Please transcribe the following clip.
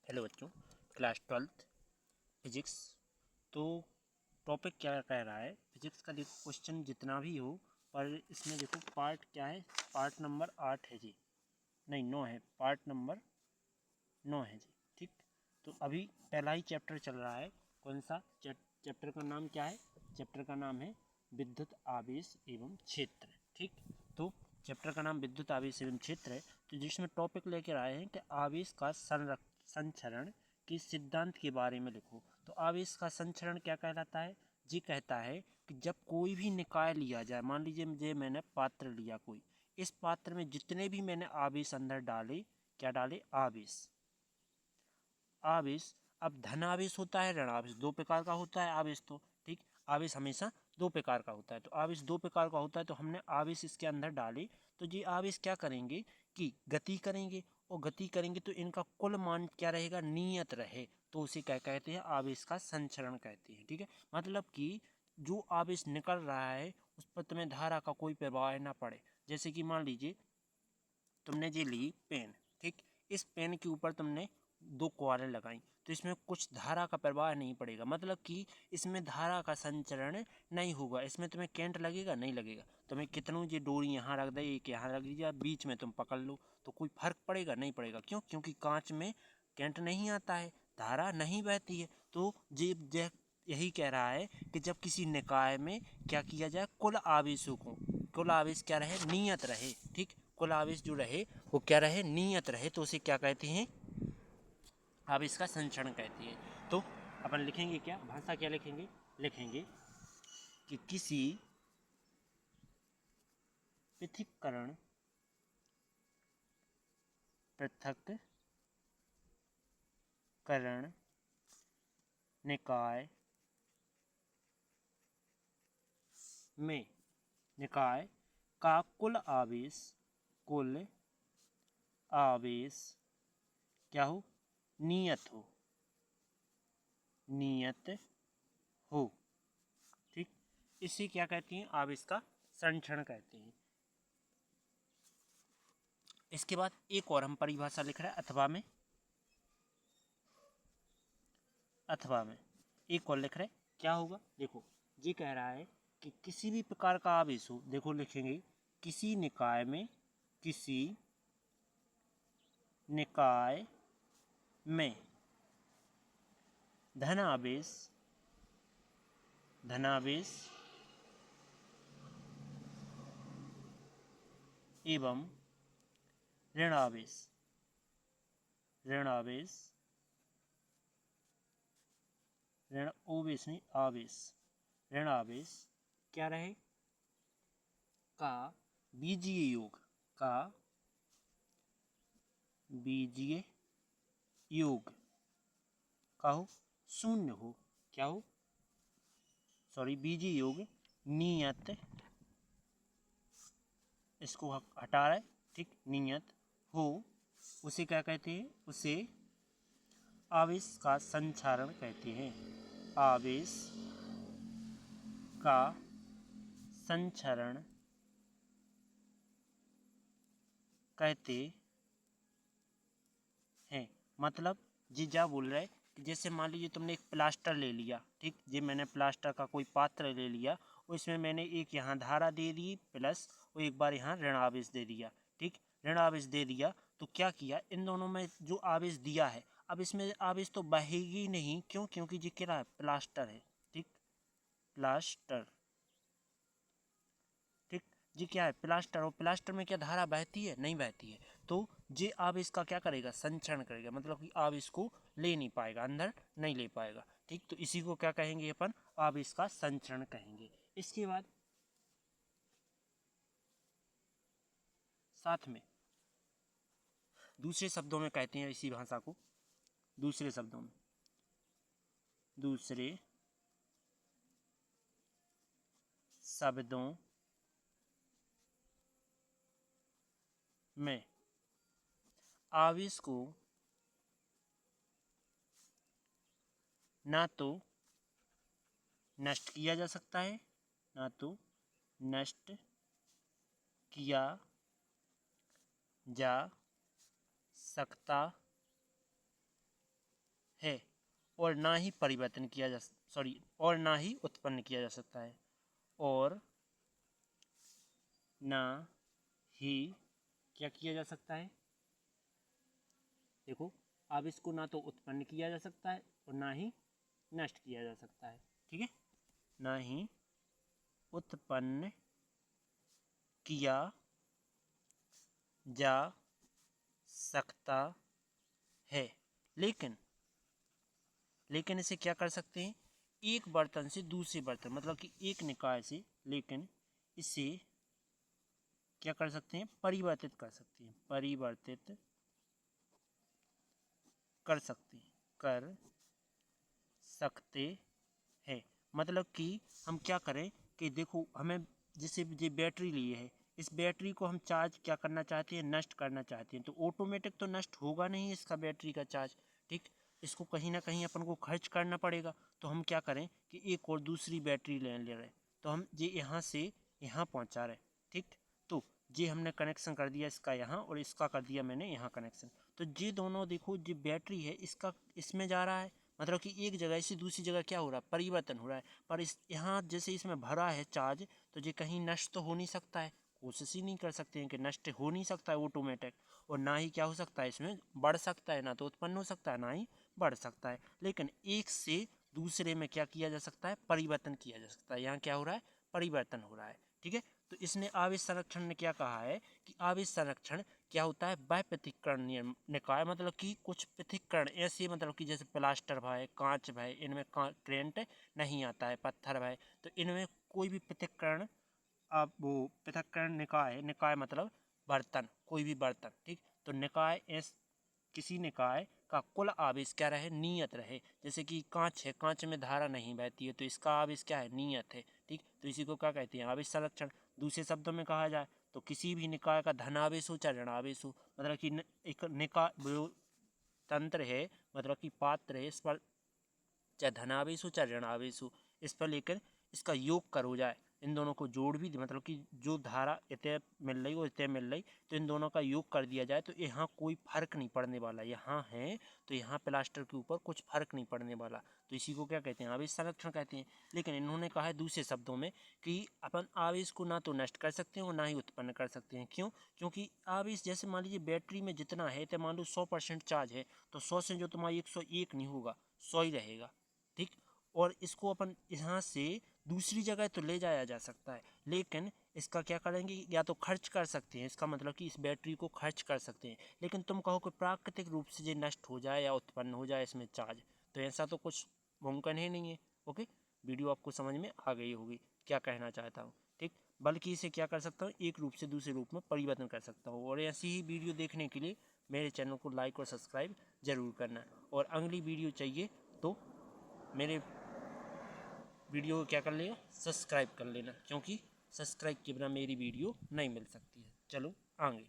Hello बच्चों, class 12th physics. तो topic क्या कह रहा है फिजिक्स का। देखो क्वेश्चन जितना भी हो, पर इसमें देखो पार्ट क्या है। पार्ट नंबर 8 है जी, नहीं 9 है, पार्ट नंबर 9 है जी। ठीक, तो अभी पहला ही चैप्टर चल रहा है। कौन सा चैप्टर का नाम क्या है? चैप्टर का नाम है विद्युत आवेश एवं क्षेत्र। ठीक, तो चैप्टर का नाम विद्युत आवेश एवं क्षेत्र है। तो जिसमें टॉपिक लेकर आए हैं कि आवेश का संचरण के सिद्धांत के बारे में लिखो। तो आवेश का संचरण क्या कहलाता है जी? कहता है कि जब कोई भी निकाय लिया जाए, मान लीजिए मुझे मैंने पात्र लिया कोई, इस पात्र में जितने भी मैंने आवेश अंदर डाले, क्या डाले? आवेश। आवेश, अब धन आवेश होता है, ऋण आवेश, दो प्रकार का होता है आवेश। तो ठीक, आवेश हमेशा दो प्रकार का होता है। तो आवेश दो प्रकार का होता है, तो हमने आवेश इसके अंदर डाले। तो ये आवेश क्या करेंगे कि गति करेंगे, और गति करेंगे तो इनका कुल मान क्या रहेगा? नियत रहे। तो उसे क्या कहते हैं? आवेश का संचरण कहते हैं। ठीक है, मतलब कि जो आवेश निकल रहा है उस पर तुम्हें धारा का कोई प्रभाव ना पड़े। जैसे कि मान लीजिए तुमने ये ली पेन, ठीक, इस पेन के ऊपर तुमने दो क्वारें लगाई, तो इसमें कुछ धारा का प्रवाह नहीं पड़ेगा, मतलब कि इसमें धारा का संचरण नहीं होगा। इसमें तुम्हें करंट लगेगा? नहीं लगेगा। तुम्हें कितनों ये डोरी यहाँ रख दे, एक यहाँ रख दीजिए, बीच में तुम पकड़ लो, तो कोई फर्क पड़ेगा? नहीं पड़ेगा। क्यों? क्योंकि कांच में करंट नहीं आता है, धारा नहीं बहती है। तो ये यही कह रहा है कि जब किसी निकाय में क्या किया जाए, कुल आवेशों को, कुल आवेश क्या रहे? नियत रहे। ठीक, कुल आवेश जो रहे वो क्या रहे? नियत रहे। तो उसे क्या कहते हैं? आवेश का संचरण कहते हैं। तो अपन लिखेंगे क्या, भाषा क्या लिखेंगे? लिखेंगे कि किसी पृथक्करण पृथक्करण निकाय में, निकाय का कुल आवेश क्या हो? नियत हो, नियत हो। ठीक, इसे क्या कहते हैं? आवेश का संचरण कहते हैं। इसके बाद एक और हम परिभाषा लिख रहे हैं अथवा में, अथवा में एक और लिख रहे हैं। क्या होगा? देखो, ये कह रहा है कि किसी भी प्रकार का आवेश हो, देखो लिखेंगे किसी निकाय में, किसी निकाय में धनावेश, धनावेश एवं ऋणावेश, ऋणावेश, ऋण ओवेश नहीं, आवेश, ऋणावेश क्या रहे? का बीजीय योग, का बीजीय योग का हो, शून्य हो। क्या हो? सॉरी, बीजीय योग नियत, इसको हटा रहे, ठीक, नियत हो, उसे क्या कहते हैं? उसे आवेश का संचरण कहते हैं। आवेश का संचरण कहते हैं। मतलब जी क्या बोल रहे हैं कि जैसे मान लीजिए तुमने एक प्लास्टर ले लिया, ठीक, जी मैंने प्लास्टर का कोई पात्र ले लिया, उसमें मैंने एक यहाँ धारा दे दी प्लस, और एक बार यहाँ ऋण आवेश दे दिया। ठीक, ऋण आवेश दे दिया, तो क्या किया, इन दोनों में जो आवेश दिया है, अब इसमें आवेश तो बहेगी नहीं। क्यों? क्योंकि ये क्या है? प्लास्टर है। ठीक, प्लास्टर, ठीक, ये क्या है? प्लास्टर। और प्लास्टर में क्या धारा बहती है? नहीं बहती है। तो ये आवेश का क्या करेगा? संचरण करेगा, मतलब कि आवेश को ले नहीं पाएगा, अंदर नहीं ले पाएगा। ठीक, तो इसी को क्या कहेंगे अपन? आवेश का संचरण कहेंगे। इसके बाद साथ में दूसरे शब्दों में कहते हैं इसी भाषा को, दूसरे शब्दों में, दूसरे शब्दों में आवेश को ना तो नष्ट किया जा सकता है, ना तो नष्ट किया जा सकता और ना ही परिवर्तन किया जा और ना ही उत्पन्न किया जा सकता है, और ना ही क्या किया जा सकता है। देखो, अब इसको ना तो उत्पन्न किया जा सकता है और ना ही नष्ट किया जा सकता है। ठीक है, ना ही उत्पन्न किया जा सकता है, लेकिन इसे क्या कर सकते हैं, एक बर्तन से दूसरे बर्तन, मतलब कि एक निकाय से, लेकिन इसे क्या कर सकते हैं, परिवर्तित कर सकते हैं, परिवर्तित कर सकते हैं। मतलब कि हम क्या करें कि देखो, हमें जैसे ये बैटरी लिए है, इस बैटरी को हम चार्ज क्या करना चाहते हैं, नष्ट करना चाहते हैं, तो ऑटोमेटिक तो नष्ट होगा नहीं इसका बैटरी का चार्ज। ठीक, इसको कहीं ना कहीं अपन को खर्च करना पड़ेगा। तो हम क्या करें कि एक और दूसरी बैटरी ले रहे, तो हम ये यहाँ से यहाँ पहुँचा रहे। ठीक, तो ये हमने कनेक्शन कर दिया इसका यहाँ, और इसका कर दिया मैंने यहाँ कनेक्शन। तो ये दोनों देखो, ये बैटरी है इसका इसमें जा रहा है, मतलब कि एक जगह से दूसरी जगह क्या हो रहा है, परिवर्तन हो रहा है। पर इस यहाँ जैसे इसमें भरा है चार्ज, तो ये कहीं नष्ट तो हो नहीं सकता है, कोशिश ही नहीं कर सकते हैं कि नष्ट हो नहीं सकता है ऑटोमेटिक। और ना ही क्या हो सकता है, इसमें बढ़ सकता है, ना तो उत्पन्न हो सकता है, ना ही बढ़ सकता है। लेकिन एक से दूसरे में क्या किया जा सकता है, परिवर्तन किया जा सकता है। यहाँ क्या हो रहा है, परिवर्तन हो रहा है। ठीक है, तो इसने आवेश संरक्षण ने क्या कहा है कि आवेश संरक्षण क्या होता है, वह पृथक्करण निकाय, मतलब कि कुछ पृथक्करण ऐसे, मतलब कि जैसे प्लास्टर भाई, कांच भाई, इनमें करेंट नहीं आता है, पत्थर भाई, तो इनमें कोई भी पृथक्करण, अब वो पृथक्करण निकाय, निकाय मतलब बर्तन, कोई भी बर्तन। ठीक, तो निकाय किसी निकाय का कुल आवेश क्या रहे, नियत रहे। जैसे कि कांच है, कांच में धारा नहीं बहती है, तो इसका आवेश क्या है, नियत है। ठीक, तो इसी को क्या कहते हैं, आवेश संरक्षण। दूसरे शब्दों में कहा जाए तो किसी भी निकाय का धनावेश हो चाहे ऋणावेश हो, मतलब कि एक निकाय जो तंत्र है, मतलब कि पात्र है, इस पर चाहे धनावेश हो चाहे ऋणावेश हो, इस पर लेकर इसका योग करो जाए, इन दोनों को जोड़ भी, मतलब कि जो धारा इतने मिल रही हो इतने मिल रही, तो इन दोनों का योग कर दिया जाए, तो यहाँ कोई फर्क नहीं पड़ने वाला। यहाँ है तो यहाँ प्लास्टर के ऊपर कुछ फर्क नहीं पड़ने वाला, तो इसी को क्या कहते हैं, आवेश संरक्षण कहते हैं। लेकिन इन्होंने कहा है दूसरे शब्दों में कि अपन आवेश को ना तो नष्ट कर सकते हैं और ना ही उत्पन्न कर सकते हैं। क्यों? क्योंकि आवेश जैसे मान लीजिए बैटरी में जितना है, तो मान लो 100% चार्ज है, तो 100 से जो तुम्हारा 101 नहीं होगा, 100 ही रहेगा। ठीक, और इसको अपन यहाँ से दूसरी जगह तो ले जाया जा सकता है, लेकिन इसका क्या करेंगे, या तो खर्च कर सकते हैं, इसका मतलब कि इस बैटरी को खर्च कर सकते हैं। लेकिन तुम कहो कि प्राकृतिक रूप से ये नष्ट हो जाए या उत्पन्न हो जाए इसमें चार्ज, तो ऐसा तो कुछ मुमकिन ही नहीं है। ओके, वीडियो आपको समझ में आ गई होगी क्या कहना चाहता हूँ। ठीक, बल्कि इसे क्या कर सकता हूँ, एक रूप से दूसरे रूप में परिवर्तन कर सकता हूँ। और ऐसी ही वीडियो देखने के लिए मेरे चैनल को लाइक और सब्सक्राइब जरूर करना। और अगली वीडियो चाहिए तो मेरे वीडियो को क्या कर लेना, सब्सक्राइब कर लेना, क्योंकि सब्सक्राइब के बिना मेरी वीडियो नहीं मिल सकती है। चलो आगे।